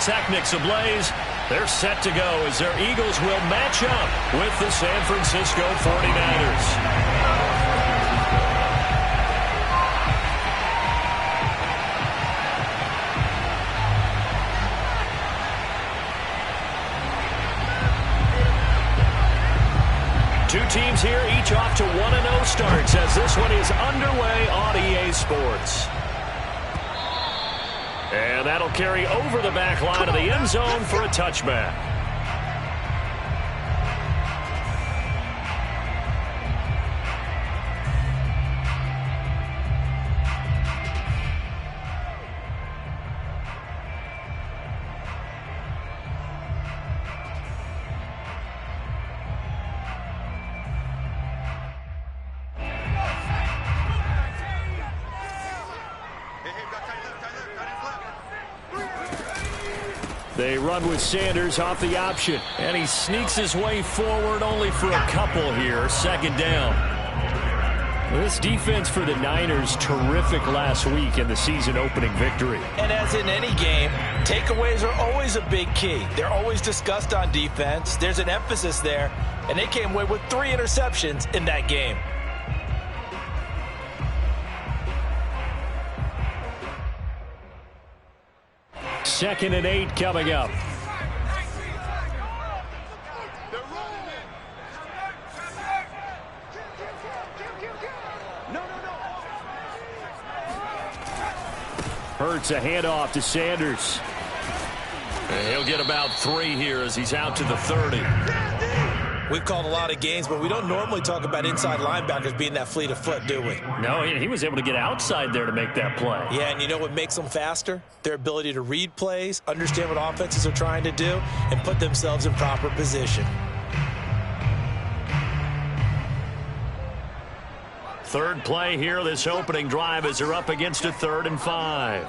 Pyrotechnics ablaze. They're set to go as their Eagles will match up with the San Francisco 49ers. Two teams here, each off to 1-0 starts as this one is underway on EA Sports. And that'll carry over the back line of the end zone for a touchback. They run with Sanders off the option, and he sneaks his way forward only for a couple here. Second down. This defense for the Niners, terrific last week in the season-opening victory. And as in any game, takeaways are always a big key. They're always discussed on defense. There's an emphasis there, and they came away with 3 interceptions in that game. Second and 8 coming up. Hurts a handoff to Sanders. And he'll get about 3 here as he's out to the 30. We've called a lot of games, but we don't normally talk about inside linebackers being that fleet of foot, do we? No, he was able to get outside there to make that play. Yeah, and you know what makes them faster? Their ability to read plays, understand what offenses are trying to do, and put themselves in proper position. Third play here, this opening drive as they're up against a 3rd and 5.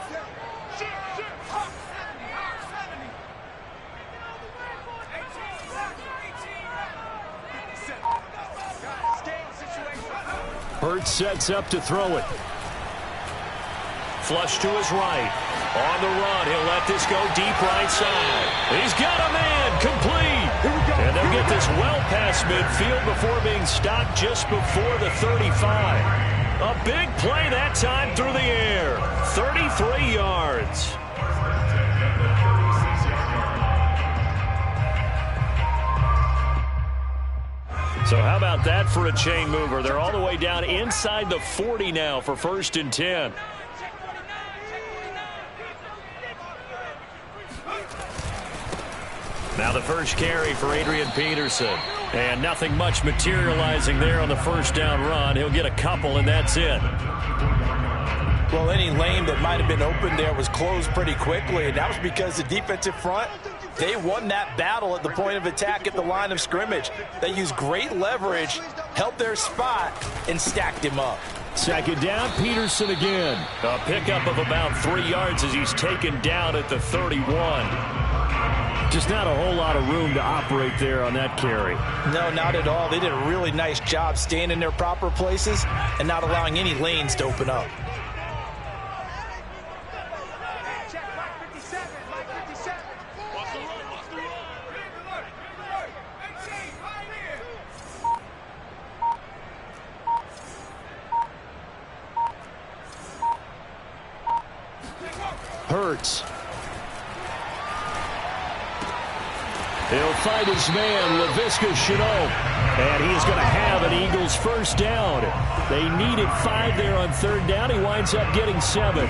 Hurts sets up to throw it. Flush to his right. On the run, he'll let this go deep right side. He's got a man, complete. And they'll get this well past midfield before being stopped just before the 35. A big play that time through the air. 33 yards. So how about that for a chain mover? They're all the way down inside the 40 now for 1st and 10. Now the first carry for Adrian Peterson. And nothing much materializing there on the first down run. He'll get a couple, and that's it. Well, any lane that might have been open there was closed pretty quickly, and that was because the defensive front, they won that battle at the point of attack at the line of scrimmage. They used great leverage, held their spot, and stacked him up. Second down, Peterson again. A pickup of about 3 yards as he's taken down at the 31. Just not a whole lot of room to operate there on that carry. No, not at all. They did a really nice job staying in their proper places and not allowing any lanes to open up. Hurts. He'll find his man, Laviska Shenault. And he's going to have an Eagles first down. They needed 5 there on 3rd down. He winds up getting 7.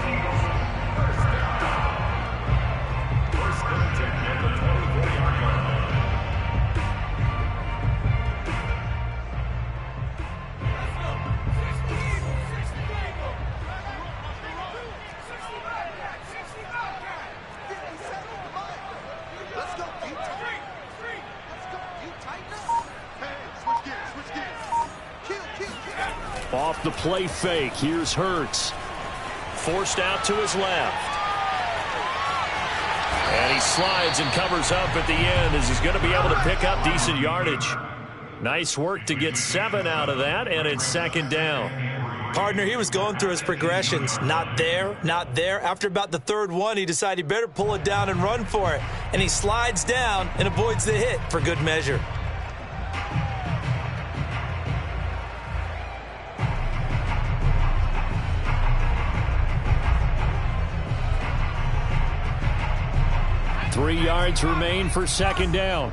Off the play fake, here's Hurts. Forced out to his left. And he slides and covers up at the end as he's going to be able to pick up decent yardage. Nice work to get 7 out of that, and it's 2nd down. Partner, he was going through his progressions. Not there, not there. After about the third one, he decided he better pull it down and run for it. And he slides down and avoids the hit for good measure. Three yards remain for second down.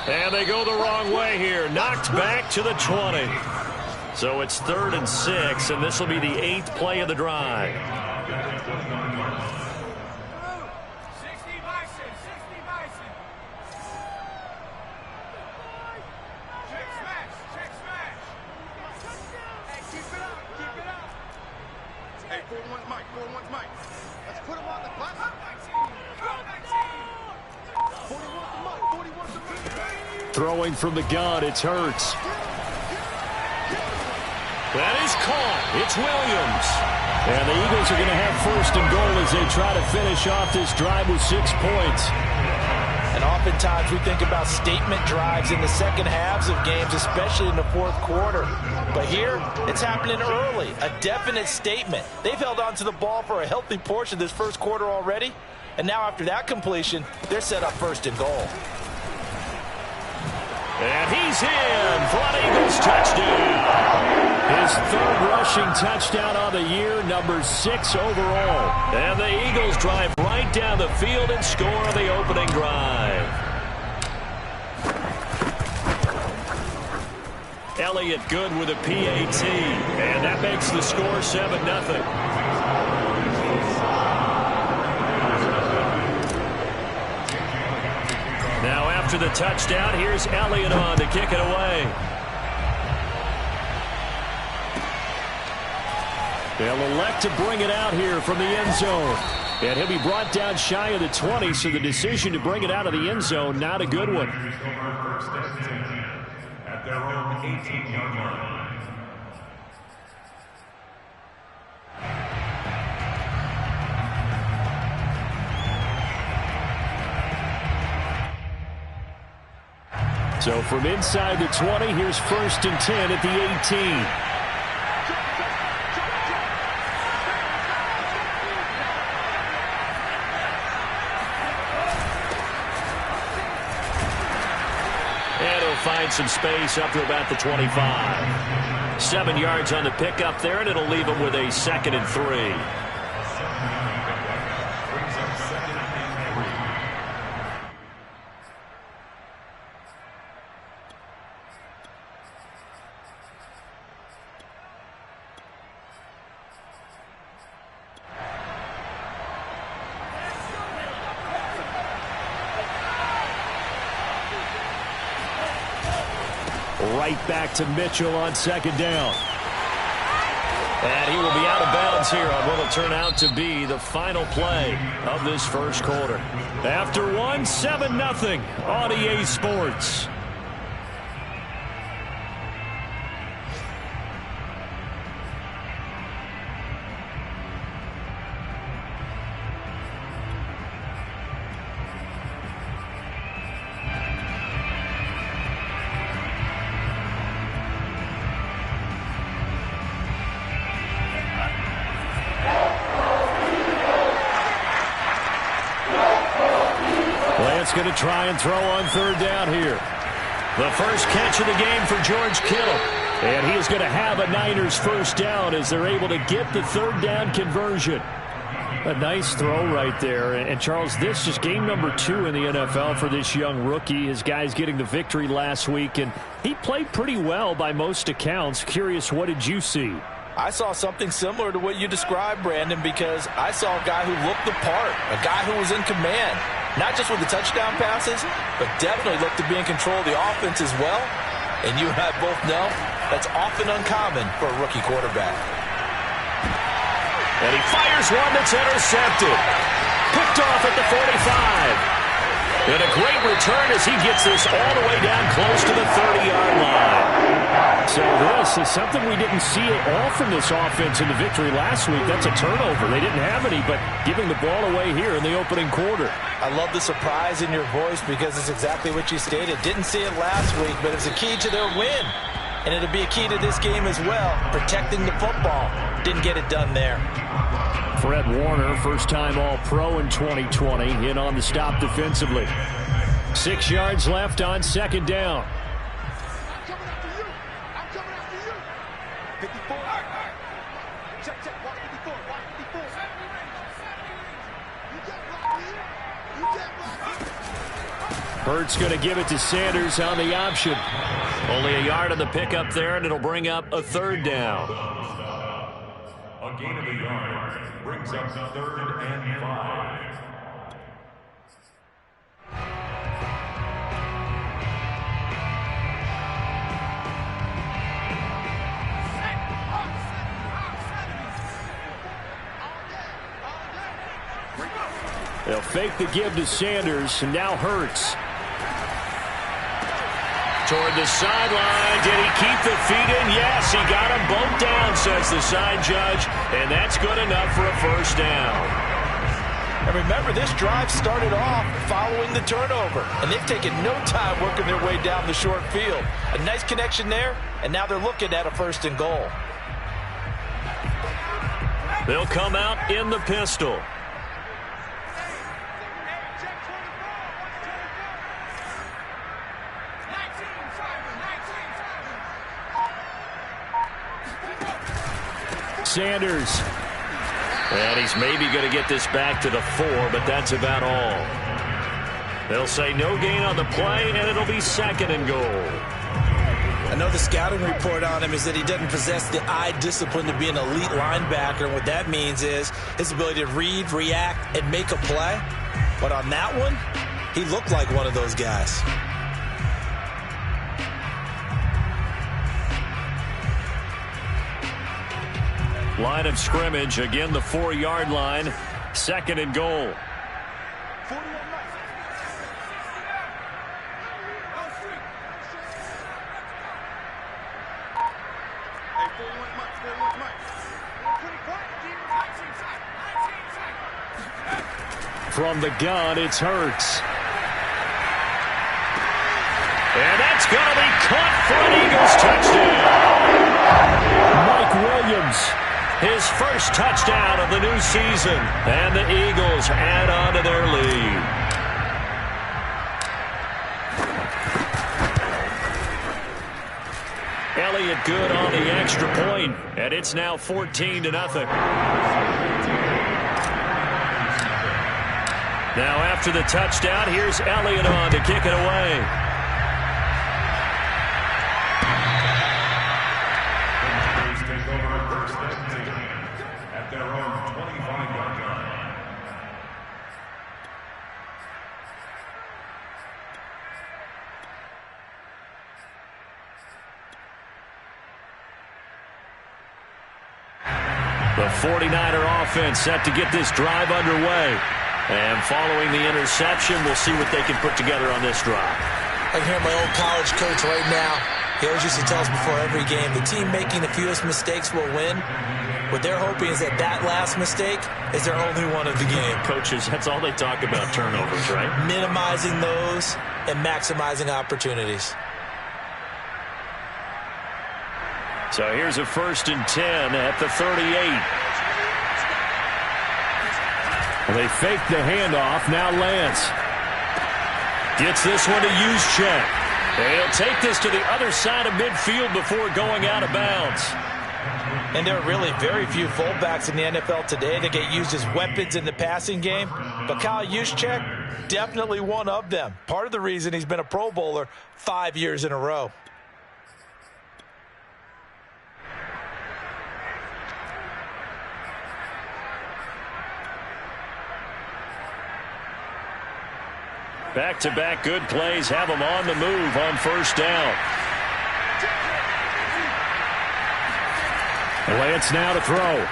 And they go the wrong way here. Knocked back to the 20. So it's 3rd and 6, and this will be the 8th play of the drive. Throwing from the gun, it's Hurts. That is caught. It's Williams. And the Eagles are going to have 1st and goal as they try to finish off this drive with 6 points. And oftentimes we think about statement drives in the second halves of games, especially in the fourth quarter. But here, it's happening early. A definite statement. They've held on to the ball for a healthy portion of this first quarter already. And now after that completion, they're set up 1st and goal. And he's in for an Eagles touchdown. His 3rd rushing touchdown on the year, number 6 overall. And the Eagles drive right down the field and score on the opening drive. Elliott good with a PAT. And that makes the score 7-0. Now after the touchdown, here's Elliott on to kick it away. They'll elect to bring it out here from the end zone. And he'll be brought down shy of the 20, so the decision to bring it out of the end zone, not a good one. At their own 18-yard line. So from inside the 20, here's 1st and 10 at the 18. And he'll find some space up to about the 25. 7 yards on the pickup there, and it'll leave him with a 2nd and 3. Right back to Mitchell on 2nd down. And he will be out of bounds here on what will turn out to be the final play of this first quarter. After 7-0 on EA Sports. Going to try and throw on 3rd down here. The first catch of the game for George Kittle. And he is going to have a Niners 1st down as they're able to get the 3rd down conversion. A nice throw right there. And Charles, this is game number 2 in the NFL for this young rookie. His guys getting the victory last week, and he played pretty well by most accounts. Curious, what did you see? I saw something similar to what you described, Brandon, because I saw a guy who looked the part, a guy who was in command. Not just with the touchdown passes, but definitely looked to be in control of the offense as well. And you and I both know that's often uncommon for a rookie quarterback. And he fires one that's intercepted. Picked off at the 45. And a great return as he gets this all the way down close to the 30-yard line. So they'll this is something we didn't see at all from this offense in the victory last week. That's a turnover. They didn't have any, but giving the ball away here in the opening quarter. I love the surprise in your voice because it's exactly what you stated. Didn't see it last week, but it's a key to their win. And it'll be a key to this game as well, protecting the football. Didn't get it done there. Fred Warner, first-time All-Pro in 2020, in on the stop defensively. 6 yards left on second down. Hurts going to give it to Sanders on the option. Only a yard on the pickup there, and it'll bring up a third down. A gain of a yard brings up 3rd and 5. They'll fake the give to Sanders, and now Hurts. Toward the sideline. Did he keep the feet in? Yes, he got them both down, says the side judge, and that's good enough for a first down. And remember, this drive started off following the turnover, and they've taken no time working their way down the short field. A nice connection there, and now they're looking at a 1st and goal. They'll come out in the pistol. Sanders. And he's maybe going to get this back to the 4, but that's about all. They'll say no gain on the play, and it'll be 2nd and goal. I know the scouting report on him is that he doesn't possess the eye discipline to be an elite linebacker. And what that means is his ability to read, react, and make a play. But on that one, he looked like one of those guys. Line of scrimmage, again the 4-yard line, 2nd and goal. From the gun, it's Hurts. And that's going to be caught for an Eagles touchdown. Mike Williams. His first touchdown of the new season. And the Eagles add on to their lead. Elliott good on the extra point, and it's now 14-0. Now after the touchdown, here's Elliott on to kick it away. The 49er offense set to get this drive underway. And following the interception, we'll see what they can put together on this drive. I can hear my old college coach right now. He always used to tell us before every game, the team making the fewest mistakes will win. What they're hoping is that that last mistake is their only one of the game. Coaches, that's all they talk about, turnovers, right? Minimizing those and maximizing opportunities. So here's a 1st and 10 at the 38. They fake the handoff. Now Lance gets this one to Juszczyk. They'll take this to the other side of midfield before going out of bounds. And there are really very few fullbacks in the NFL today that get used as weapons in the passing game. But Kyle Juszczyk, definitely one of them. Part of the reason he's been a Pro Bowler 5 years in a row. Back-to-back good plays have them on the move on 1st down. Lance now to throw.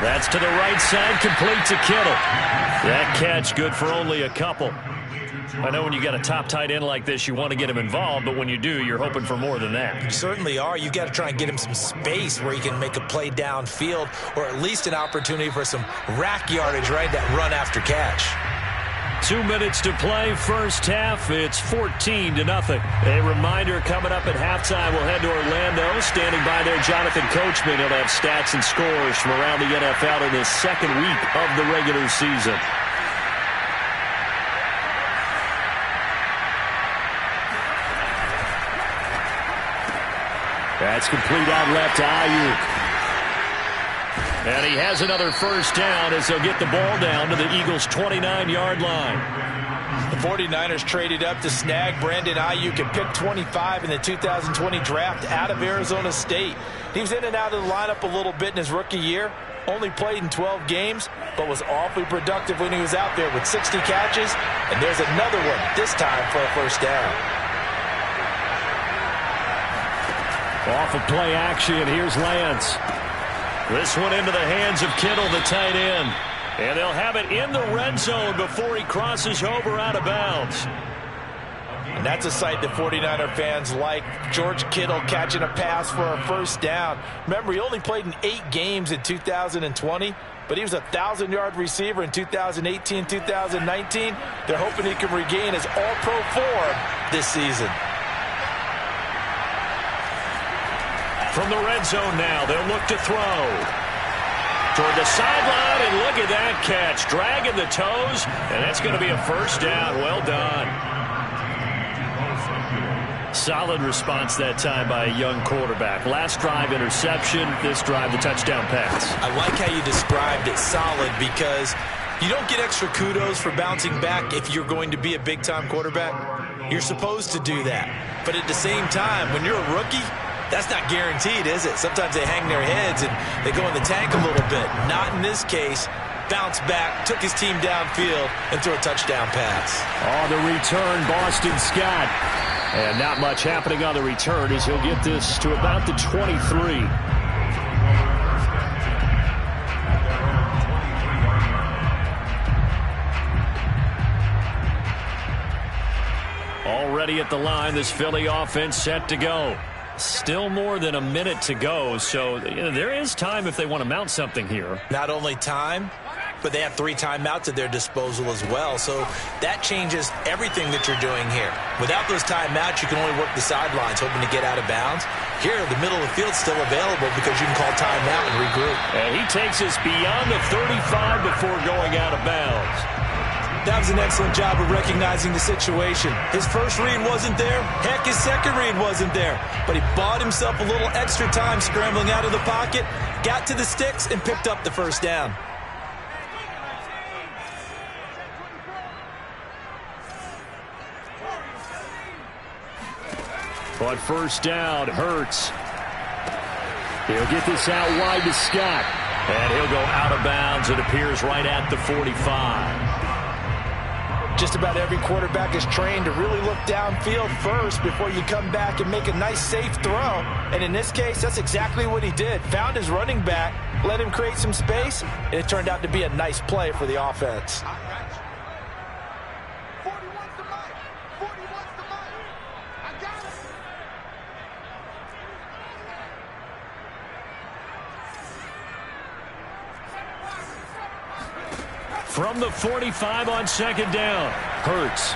That's to the right side, complete to Kittle. That catch good for only a couple. I know when you got a top tight end like this, you want to get him involved, but when you do, you're hoping for more than that. You certainly are. You got to try and get him some space where he can make a play downfield, or at least an opportunity for some rack yardage, right? That run after catch. 2 minutes to play, first half. It's 14-0. A reminder coming up at halftime, we'll head to Orlando. Standing by there, Jonathan Coachman. He'll have stats and scores from around the NFL in his second week of the regular season. That's complete out left to Ayuk. And he has another first down as they'll get the ball down to the Eagles' 29-yard line. The 49ers traded up to snag Brandon Ayuk at pick 25 in the 2020 draft out of Arizona State. He was in and out of the lineup a little bit in his rookie year. Only played in 12 games, but was awfully productive when he was out there with 60 catches. And there's another one, this time for a first down. Off of play action, here's Lance. This one into the hands of Kittle, the tight end. And they'll have it in the red zone before he crosses over out of bounds. And that's a sight that 49er fans like. George Kittle catching a pass for a first down. Remember, he only played in 8 games in 2020, but he was a 1,000-yard receiver in 2018, 2019. They're hoping he can regain his all-pro form this season. From the red zone now, they'll look to throw. Toward the sideline, and look at that catch. Dragging the toes, and that's going to be a first down. Well done. Solid response that time by a young quarterback. Last drive, interception. This drive, the touchdown pass. I like how you described it, solid, because you don't get extra kudos for bouncing back if you're going to be a big-time quarterback. You're supposed to do that. But at the same time, when you're a rookie, that's not guaranteed, is it? Sometimes they hang their heads and they go in the tank a little bit. Not in this case. Bounced back, took his team downfield, and threw a touchdown pass. On the return, Boston Scott. And not much happening on the return as he'll get this to about the 23. Already at the line, this Philly offense set to go. Still more than a minute to go, so there is time if they want to mount something here. Not only time, but they have 3 timeouts at their disposal as well, so that changes everything that you're doing here. Without those timeouts, you can only work the sidelines, hoping to get out of bounds. Here, the middle of the field's still available because you can call timeout and regroup. And he takes us beyond the 35 before going out of bounds. That was an excellent job of recognizing the situation. His first read wasn't there. Heck, his second read wasn't there. But he bought himself a little extra time scrambling out of the pocket, got to the sticks, and picked up the first down. But first down, Hurts. He'll get this out wide to Scott. And he'll go out of bounds. It appears right at the 45. Just about every quarterback is trained to really look downfield first before you come back and make a nice, safe throw. And in this case, that's exactly what he did. Found his running back, let him create some space, and it turned out to be a nice play for the offense. From the 45 on second down, Hurts.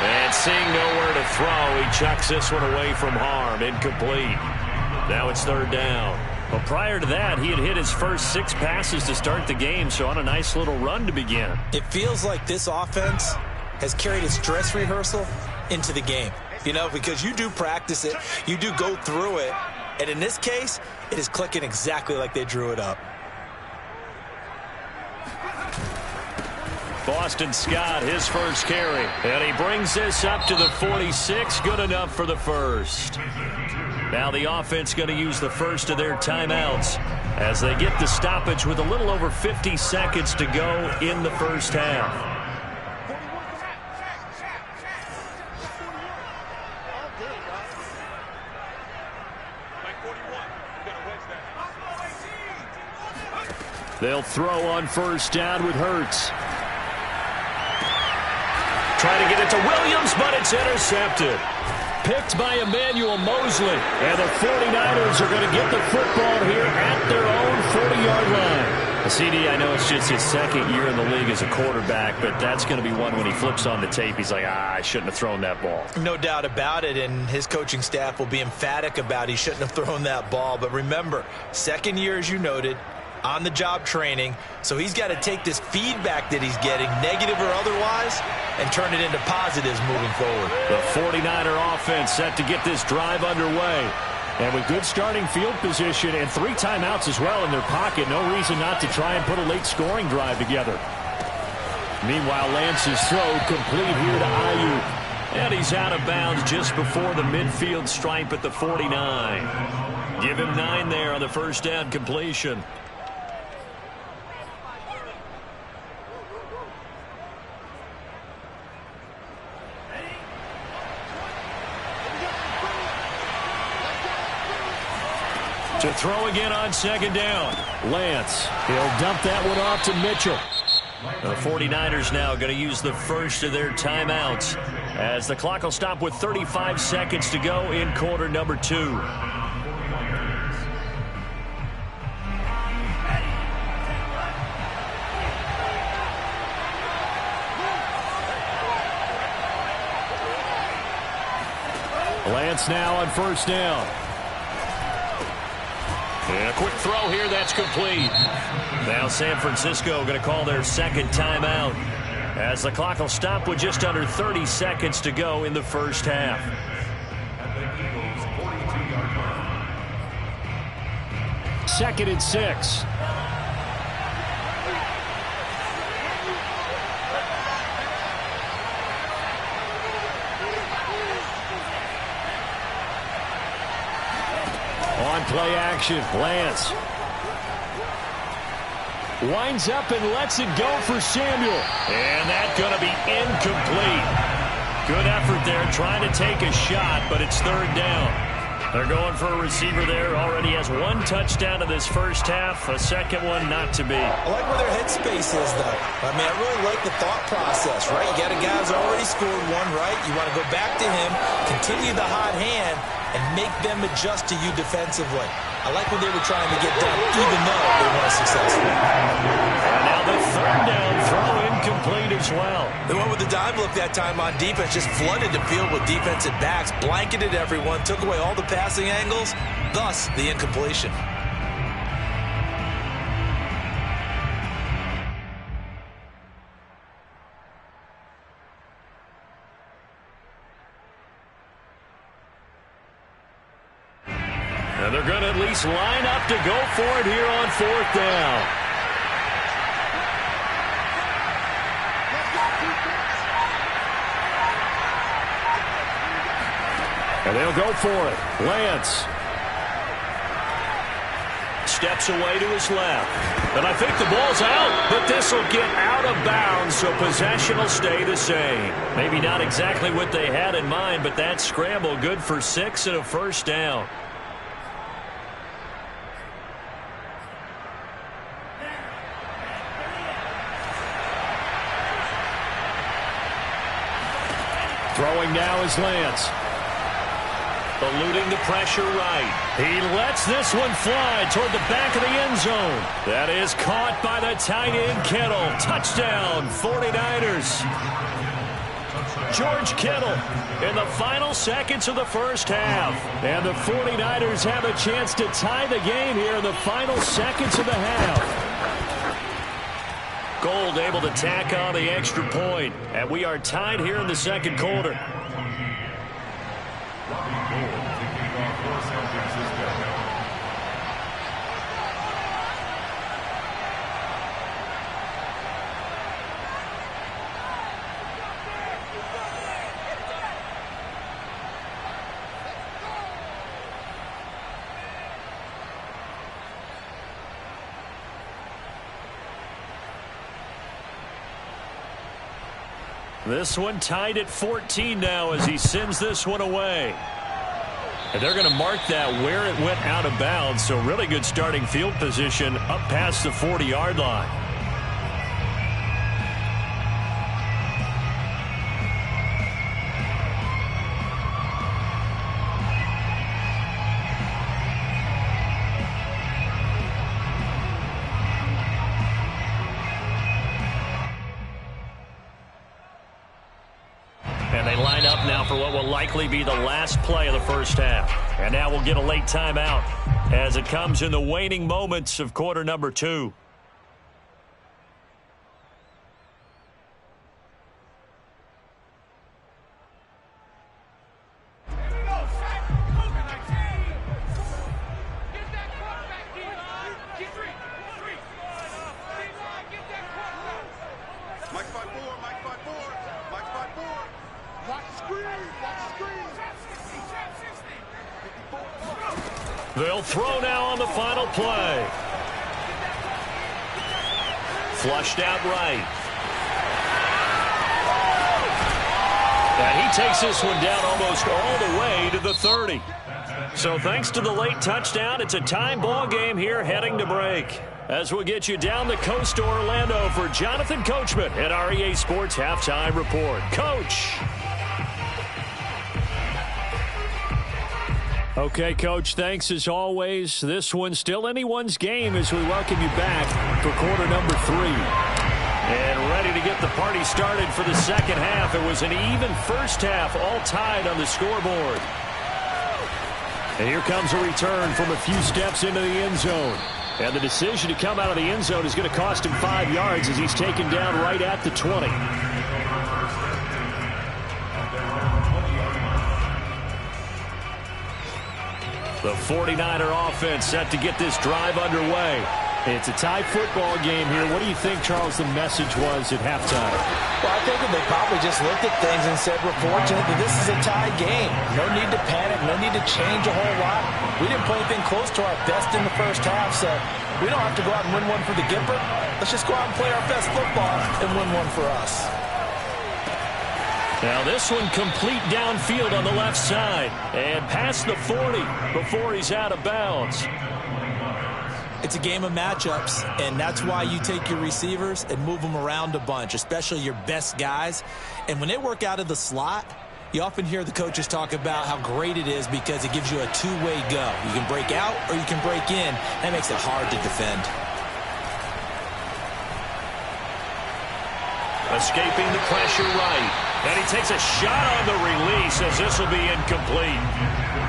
And seeing nowhere to throw, he chucks this one away from harm. Incomplete. Now it's third down. Well, prior to that, he had hit his first 6 passes to start the game, so on a nice little run to begin. It feels like this offense has carried its dress rehearsal into the game. You know, because you do practice it, you do go through it, and in this case, it is clicking exactly like they drew it up. Boston Scott, his first carry. And he brings this up to the 46. Good enough for the first. Now the offense going to use the first of their timeouts as they get the stoppage with a little over 50 seconds to go in the first half. They'll throw on first down with Hurts. Trying to get it to Williams, but it's intercepted. Picked by Emmanuel Mosley. And the 49ers are going to get the football here at their own 40-yard line. CD, I know it's just his second year in the league as a quarterback, but that's going to be one when he flips on the tape. He's like, I shouldn't have thrown that ball. No doubt about it, and his coaching staff will be emphatic about he shouldn't have thrown that ball. But remember, second year, as you noted, on-the-job training, so he's got to take this feedback that he's getting, negative or otherwise, and turn it into positives moving forward. The 49er offense set to get this drive underway. And with good starting field position and 3 timeouts as well in their pocket, no reason not to try and put a late scoring drive together. Meanwhile, Lance's throw complete here to Ayuk. And he's out of bounds just before the midfield stripe at the 49. Give him 9 there on the first down completion. To throw again on second down. Lance, he'll dump that one off to Mitchell. The 49ers now going to use the first of their timeouts as the clock will stop with 35 seconds to go in quarter number 2. Lance now on first down. And a quick throw here, that's complete. Now San Francisco going to call their second timeout as the clock will stop with just under 30 seconds to go in the first half. Second and 6. On play action, Lance winds up and lets it go for Samuel. And that's going to be incomplete. Good effort there trying to take a shot, but it's third down. They're going for a receiver there. Already has 1 touchdown in this first half. A second one not to be. I like where their headspace is, though. I mean, I really like the thought process, right? You got a guy who's already scored 1, right? You want to go back to him, continue the hot hand, and make them adjust to you defensively. I like what they were trying to get done, even though they weren't successful. And now the third down throw incomplete as well. They went with the dive look that time on defense, just flooded the field with defensive backs, blanketed everyone, took away all the passing angles, thus the incompletion. And they're going to at least line up to go for it here on fourth down. And they'll go for it. Lance steps away to his left. And I think the ball's out, but this will get out of bounds, so possession will stay the same. Maybe not exactly what they had in mind, but that scramble good for 6 and a first down. Throwing now is Lance. Eluding the pressure right. He lets this one fly toward the back of the end zone. That is caught by the tight end Kittle. Touchdown, 49ers. George Kittle in the final seconds of the first half. And the 49ers have a chance to tie the game here in the final seconds of the half. Gold able to tack on the extra point. And we are tied here in the second quarter. This one tied at 14 now as he sends this one away. And they're going to mark that where it went out of bounds. So really good starting field position up past the 40-yard line. And they line up now for what will likely be the last play of the first half. And now we'll get a late timeout as it comes in the waning moments of quarter number 2. They'll throw now on the final play. Flushed out right. And he takes this one down almost all the way to the 30. So thanks to the late touchdown, it's a time ball game here heading to break. As we'll get you down the coast to Orlando for Jonathan Coachman at our EA Sports Halftime Report. Coach. Okay, Coach, thanks as always. This one's still anyone's game as we welcome you back for quarter number 3. And ready to get the party started for the second half. It was an even first half, all tied on the scoreboard. And here comes a return from a few steps into the end zone. And the decision to come out of the end zone is going to cost him 5 yards as he's taken down right at the 20. The 49er offense set to get this drive underway. It's a tie football game here. What do you think, Charles, the message was at halftime? Well, I think that they probably just looked at things and said, we're fortunate that this is a tie game. No need to panic. No need to change a whole lot. We didn't play anything close to our best in the first half, so we don't have to go out and win one for the Gipper. Let's just go out and play our best football and win one for us. Now this one complete downfield on the left side and past the 40 before he's out of bounds. It's a game of matchups, and that's why you take your receivers and move them around a bunch, especially your best guys. And when they work out of the slot, you often hear the coaches talk about how great it is because it gives you a two-way go. You can break out or you can break in. That makes it hard to defend. Escaping the pressure right. And he takes a shot on the release as this will be incomplete.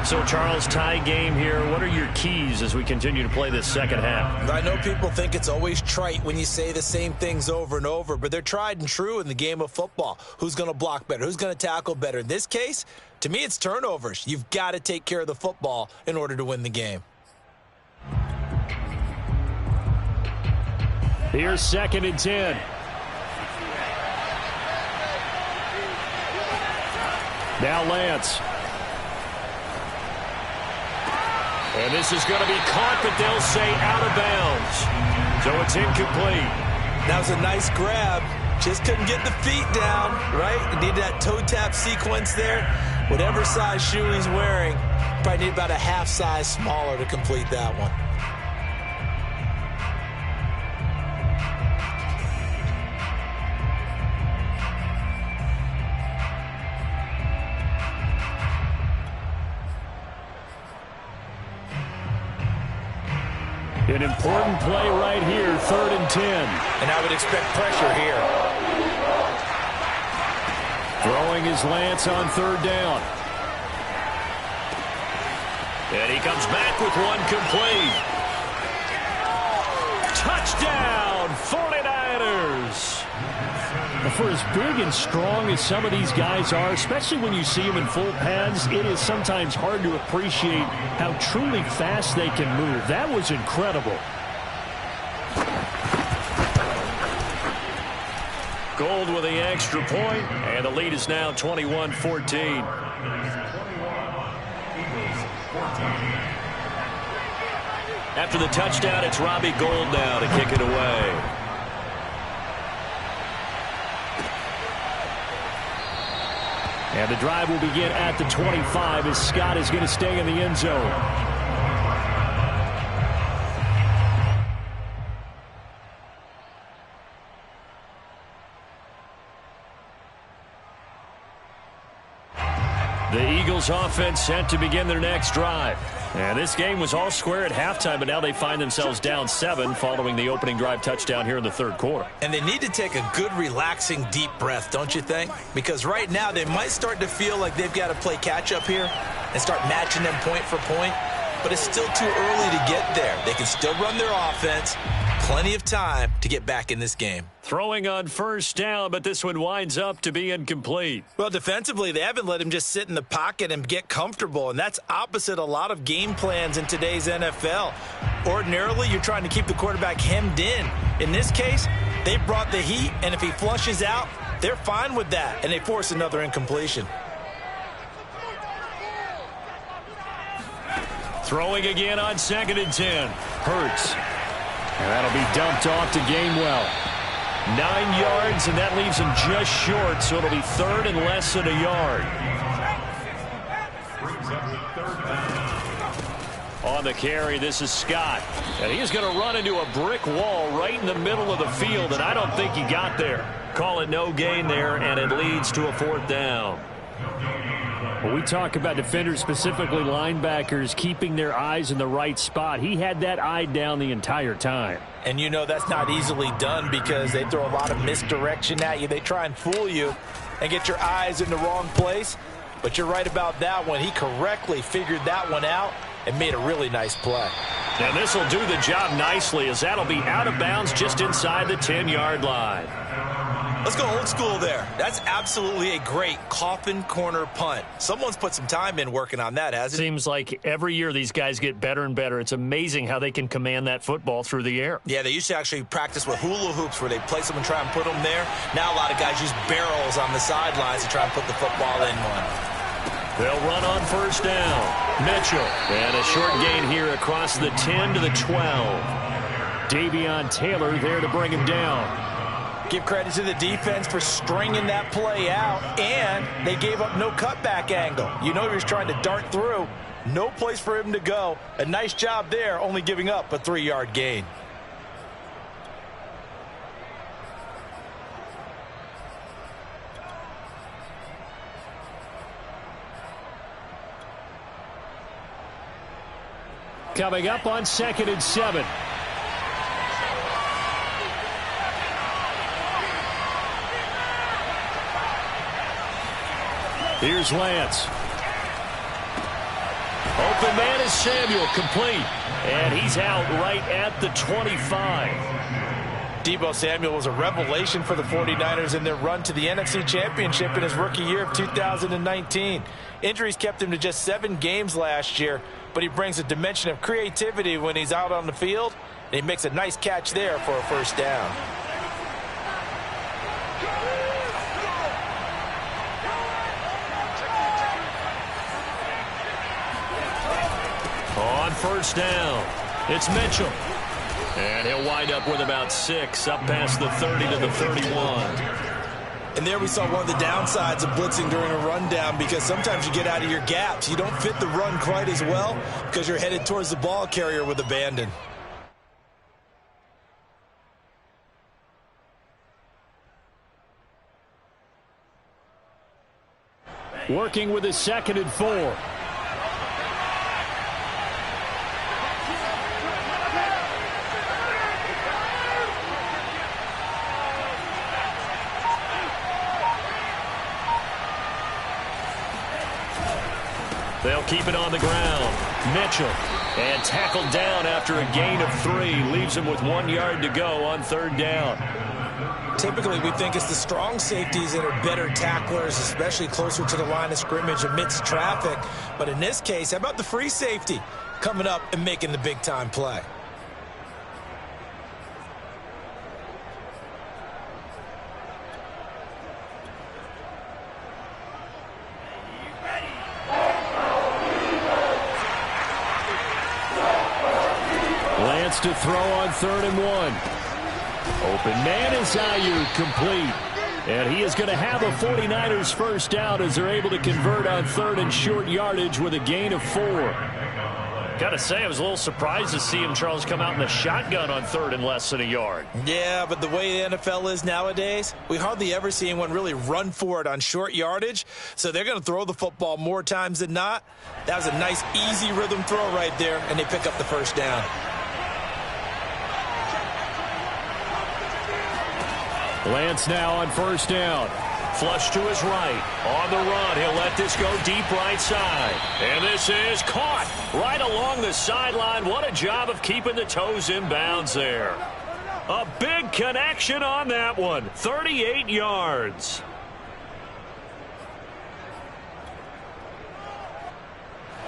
So, Charles, tie game here. What are your keys as we continue to play this second half? I know people think it's always trite when you say the same things over and over, but they're tried and true in the game of football. Who's going to block better? Who's going to tackle better? In this case, to me, it's turnovers. You've got to take care of the football in order to win the game. Here's 2nd and 10. Now Lance. And this is going to be caught, but they'll say out of bounds. So it's incomplete. That was a nice grab. Just couldn't get the feet down, right? Needed that toe tap sequence there. Whatever size shoe he's wearing, probably need about a half size smaller to complete that one. An important play right here, 3rd and 10. And I would expect pressure here. Throwing his Lance on 3rd down. And he comes back with one complete. Touchdown, 49ers. For as big and strong as some of these guys are, especially when you see them in full pads, it is sometimes hard to appreciate how truly fast they can move. That was incredible. Gold with the extra point, and the lead is now 21-14. After the touchdown, it's Robbie Gould now to kick it away. And the drive will begin at the 25 as Scott is going to stay in the end zone. The Eagles offense set to begin their next drive. And this game was all square at halftime, but now they find themselves down 7 following the opening drive touchdown here in the third quarter. And they need to take a good, relaxing, deep breath, don't you think? Because right now they might start to feel like they've got to play catch-up here and start matching them point for point. But it's still too early to get there. They can still run their offense. Plenty of time to get back in this game. Throwing on first down, but this one winds up to be incomplete. Well, defensively, they haven't let him just sit in the pocket and get comfortable, and that's opposite a lot of game plans in today's NFL. Ordinarily, you're trying to keep the quarterback hemmed in. In this case, they brought the heat, and if he flushes out, they're fine with that, and they force another incompletion. Throwing again on 2nd and 10. Hurts. And that'll be dumped off to Gainwell. 9 yards, and that leaves him just short, so it'll be 3rd and less than a yard. On the carry, this is Scott. And he's going to run into a brick wall right in the middle of the field, and I don't think he got there. Call it no gain there, and it leads to a 4th down. Well, we talk about defenders, specifically linebackers, keeping their eyes in the right spot. He had that eye down the entire time. And you know that's not easily done because they throw a lot of misdirection at you. They try and fool you and get your eyes in the wrong place. But you're right about that one. He correctly figured that one out and made a really nice play. And this will do the job nicely as that'll be out of bounds just inside the 10-yard line. Let's go old school there. That's absolutely a great coffin corner punt. Someone's put some time in working on that, hasn't it? Seems like every year these guys get better and better. It's amazing how they can command that football through the air. Yeah, they used to actually practice with hula hoops where they place them and try and put them there. Now a lot of guys use barrels on the sidelines to try and put the football in one. They'll run on first down. Mitchell. And a short gain here across the 10 to the 12. Davion Taylor there to bring him down. Give credit to the defense for stringing that play out, and they gave up no cutback angle. You know he was trying to dart through. No place for him to go. A nice job there, only giving up a 3-yard gain. Coming up on 2nd and 7. Here's Lance. Open man is Samuel, complete. And he's out right at the 25. Deebo Samuel was a revelation for the 49ers in their run to the NFC Championship in his rookie year of 2019. Injuries kept him to just 7 games last year, but he brings a dimension of creativity when he's out on the field, and he makes a nice catch there for a first down. On first down, it's Mitchell. And he'll wind up with about 6, up past the 30 to the 31. And there we saw one of the downsides of blitzing during a rundown, because sometimes you get out of your gaps. You don't fit the run quite as well because you're headed towards the ball carrier with abandon. Working with a 2nd and 4. They'll keep it on the ground. Mitchell. And tackled down after a gain of 3. Leaves him with 1 yard to go on 3rd down. Typically, we think it's the strong safeties that are better tacklers, especially closer to the line of scrimmage amidst traffic. But in this case, how about the free safety coming up and making the big-time play? To throw on 3rd and 1. Open man is Ayuk, complete. And he is going to have a 49ers first down as they're able to convert on 3rd and short yardage with a gain of 4. Got to say, I was a little surprised to see him, Charles, come out in the shotgun on 3rd and less than a yard. Yeah, but the way the NFL is nowadays, we hardly ever see anyone really run for it on short yardage. So they're going to throw the football more times than not. That was a nice, easy rhythm throw right there, and they pick up the first down. Lance now on first down. Flush to his right. On the run, he'll let this go deep right side. And this is caught right along the sideline. What a job of keeping the toes in bounds there. A big connection on that one. 38 yards.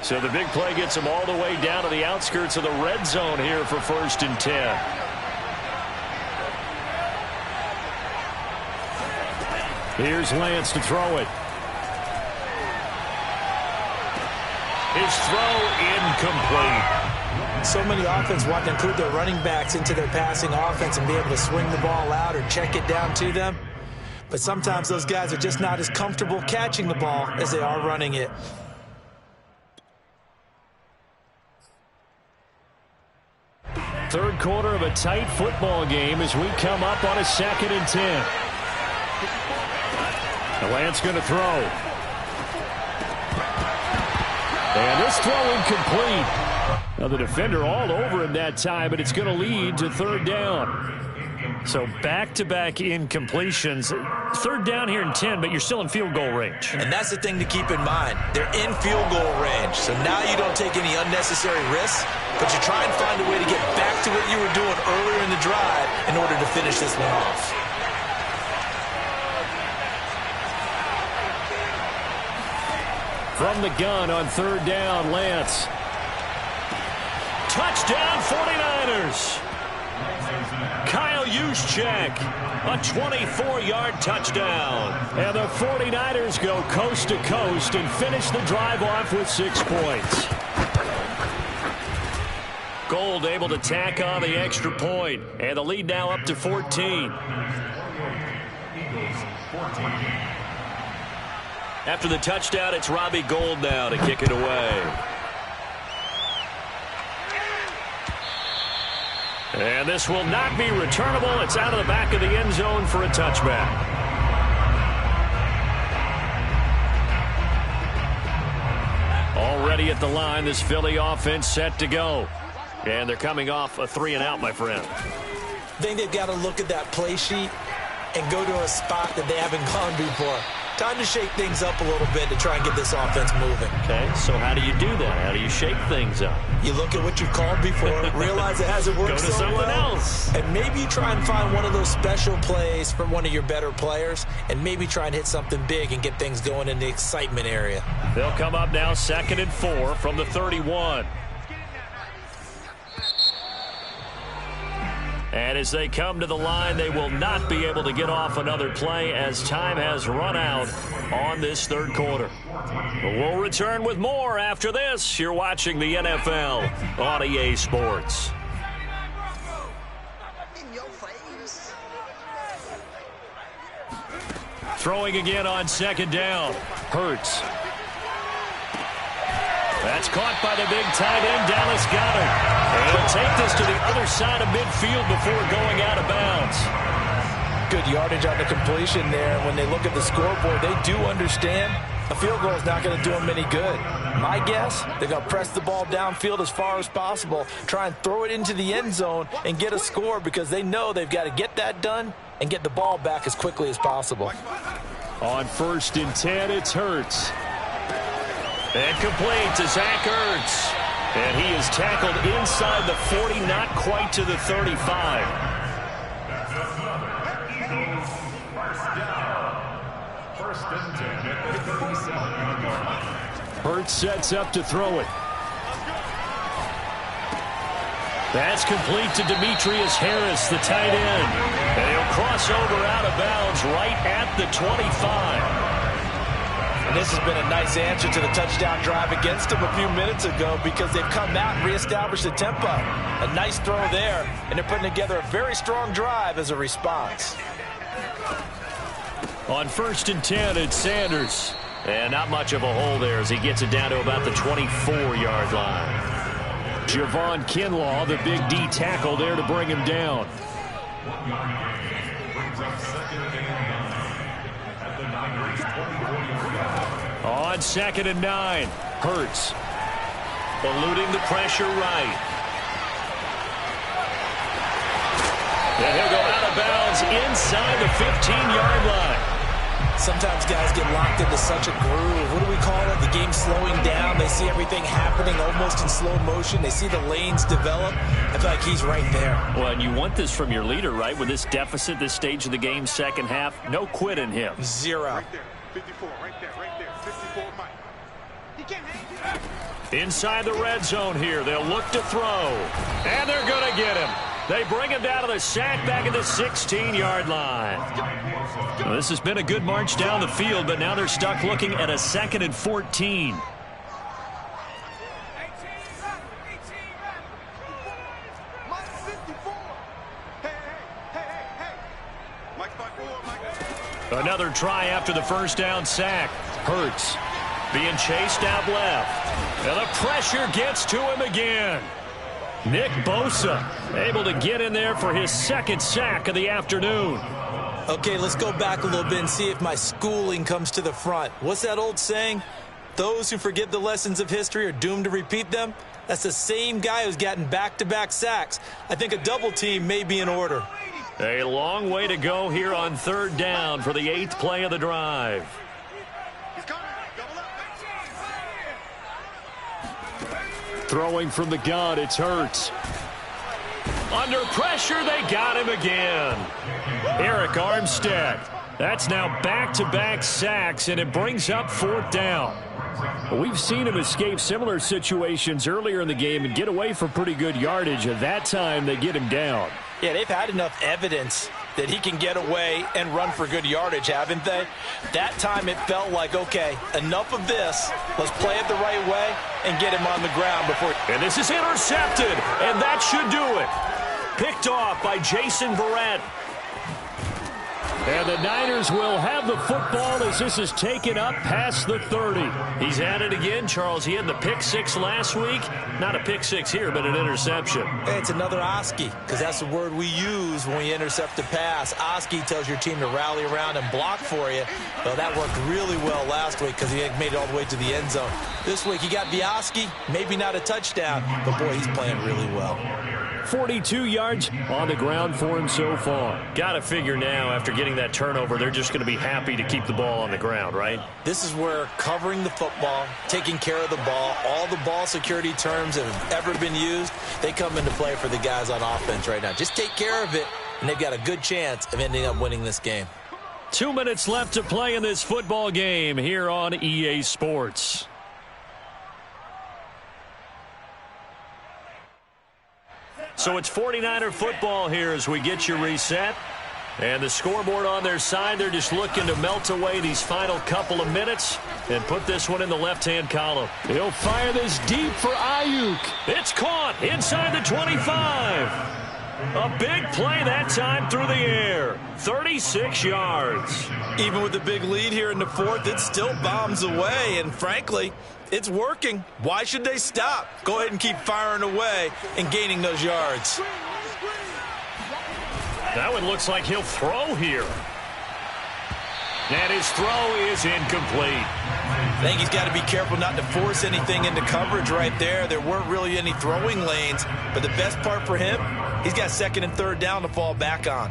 So the big play gets him all the way down to the outskirts of the red zone here for 1st and 10. Here's Lance to throw it. His throw incomplete. So many offenses want to include their running backs into their passing offense and be able to swing the ball out or check it down to them. But sometimes those guys are just not as comfortable catching the ball as they are running it. Third quarter of a tight football game as we come up on a 2nd and 10. Lance going to throw. And this throw incomplete. Now the defender all over him that time, but it's going to lead to 3rd down. So back-to-back incompletions. 3rd down here in 10, but you're still in field goal range. And that's the thing to keep in mind. They're in field goal range. So now you don't take any unnecessary risks, but you try and find a way to get back to what you were doing earlier in the drive in order to finish this one off. From the gun on 3rd down, Lance. Touchdown, 49ers. Kyle Juszczyk, a 24-yard touchdown. And the 49ers go coast to coast and finish the drive off with 6 points. Gold able to tack on the extra point, and the lead now up to 14. After the touchdown, it's Robbie Gould now to kick it away. And this will not be returnable. It's out of the back of the end zone for a touchback. Already at the line, this Philly offense set to go. And they're coming off a 3-and-out, my friend. I think they've got to look at that play sheet and go to a spot that they haven't gone before. Time to shake things up a little bit to try and get this offense moving. Okay, so how do you do that? How do you shake things up? You look at what you've called before, realize it hasn't worked so well. Go to something else. And maybe you try and find one of those special plays from one of your better players, and maybe try and hit something big and get things going in the excitement area. They'll come up now 2nd and 4 from the 31. And as they come to the line, they will not be able to get off another play as time has run out on this 3rd quarter. But we'll return with more after this. You're watching the NFL on EA Sports. Throwing again on 2nd down. Hurts. That's caught by the big tight end, Dallas Goedert. And he'll take this to the other side of midfield before going out of bounds. Good yardage on the completion there. When they look at the scoreboard, they do understand a field goal is not going to do them any good. My guess, they're going to press the ball downfield as far as possible, try and throw it into the end zone and get a score because they know they've got to get that done and get the ball back as quickly as possible. On 1st and 10, it's Hurts. And complete to Zach Ertz. And he is tackled inside the 40, not quite to the 35. Hurts sets up to throw it. That's complete to Demetrius Harris, the tight end. And he'll cross over out of bounds right at the 25. And this has been a nice answer to the touchdown drive against them a few minutes ago because they've come out and reestablished the tempo. A nice throw there, and they're putting together a very strong drive as a response. On 1st and 10, it's Sanders. And not much of a hole there as he gets it down to about the 24-yard line. Javon Kinlaw, the big D tackle there to bring him down. On 2nd and 9, Hurts. Eluding the pressure right. And he'll go out of bounds inside the 15-yard line. Sometimes guys get locked into such a groove. What do we call it? The game slowing down. They see everything happening almost in slow motion. They see the lanes develop. I feel like he's right there. Well, and you want this from your leader, right? With this deficit, this stage of the game, second half, no quit in him. Zero. Right there, 54, right there, 54, Mike. He can't hang it. Inside the red zone here, they'll look to throw. And they're going to get him. They bring him down to the sack back at the 16-yard line. Well, this has been a good march down the field, but now they're stuck looking at a 2nd and 14. Another try after the first down sack. Hurts being chased out left. And the pressure gets to him again. Nick Bosa able to get in there for his 2nd sack of the afternoon. Okay, let's go back a little bit and see if my schooling comes to the front. What's that old saying? Those who forget the lessons of history are doomed to repeat them. That's the same guy who's gotten back-to-back sacks. I think a double team may be in order. A long way to go here on 3rd down for the 8th play of the drive. Throwing from the gun, it's Hurts. Under pressure, they got him again. Eric Armstead. That's now back-to-back sacks, and it brings up 4th down. We've seen him escape similar situations earlier in the game and get away for pretty good yardage. At that time, they get him down. Yeah, they've had enough evidence that he can get away and run for good yardage, haven't they? That time it felt like, okay, enough of this. Let's play it the right way and get him on the ground before. And this is intercepted, and that should do it. Picked off by Jason Verrett. And the Niners will have the football as this is taken up past the 30. He's at it again, Charles. He had the pick 6 last week. Not a pick 6 here, but an interception. Hey, it's another Oski, because that's the word we use when we intercept a pass. Oski tells your team to rally around and block for you. Well, that worked really well last week because he made it all the way to the end zone. This week he got the Oski, maybe not a touchdown, but boy, he's playing really well. 42 yards on the ground for him so far. Got to figure now, after getting that turnover, they're just going to be happy to keep the ball on the ground, right? This is where covering the football, taking care of the ball, all the ball security terms that have ever been used, they come into play for the guys on offense right now. Just take care of it, and they've got a good chance of ending up winning this game. 2 minutes left to play in this football game here on EA Sports. So it's 49er football here as we get you reset. And the scoreboard on their side, they're just looking to melt away these final couple of minutes and put this one in the left-hand column. He'll fire this deep for Ayuk. It's caught inside the 25. A big play that time through the air. 36 yards. Even with the big lead here in the 4th, it still bombs away. And frankly, it's working. Why should they stop? Go ahead and keep firing away and gaining those yards. That one looks like he'll throw here. And his throw is incomplete. I think he's got to be careful not to force anything into coverage right there. There weren't really any throwing lanes. But the best part for him, he's got 2nd and 3rd down to fall back on.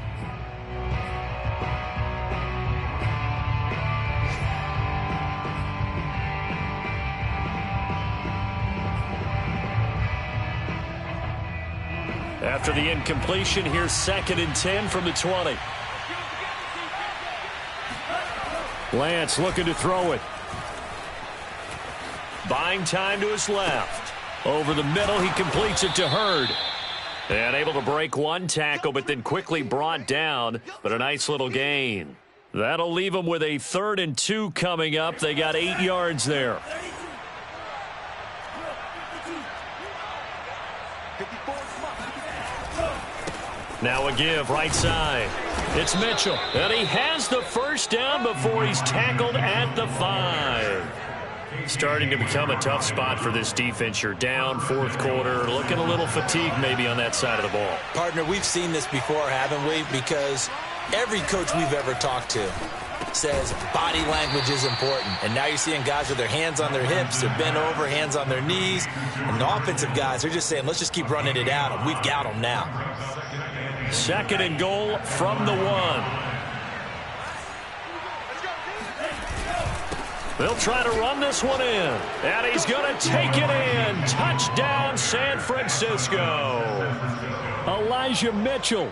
After the incompletion, here's 2nd and 10 from the 20. Lance looking to throw it. Buying time to his left. Over the middle, he completes it to Hurd. And able to break one tackle, but then quickly brought down. But a nice little gain. That'll leave them with a 3rd and 2 coming up. They got 8 yards there. Now a give right side. It's Mitchell. And he has the first down before he's tackled at the 5. Starting to become a tough spot for this defense. You're down fourth quarter, looking a little fatigued maybe on that side of the ball. Partner, we've seen this before, haven't we? Because every coach we've ever talked to says body language is important. And now you're seeing guys with their hands on their hips, they're bent over, hands on their knees. And the offensive guys, they're just saying, let's just keep running it out. And we've got them now. 2nd and goal from the 1. They'll try to run this one in. And he's going to take it in. Touchdown, San Francisco. Elijah Mitchell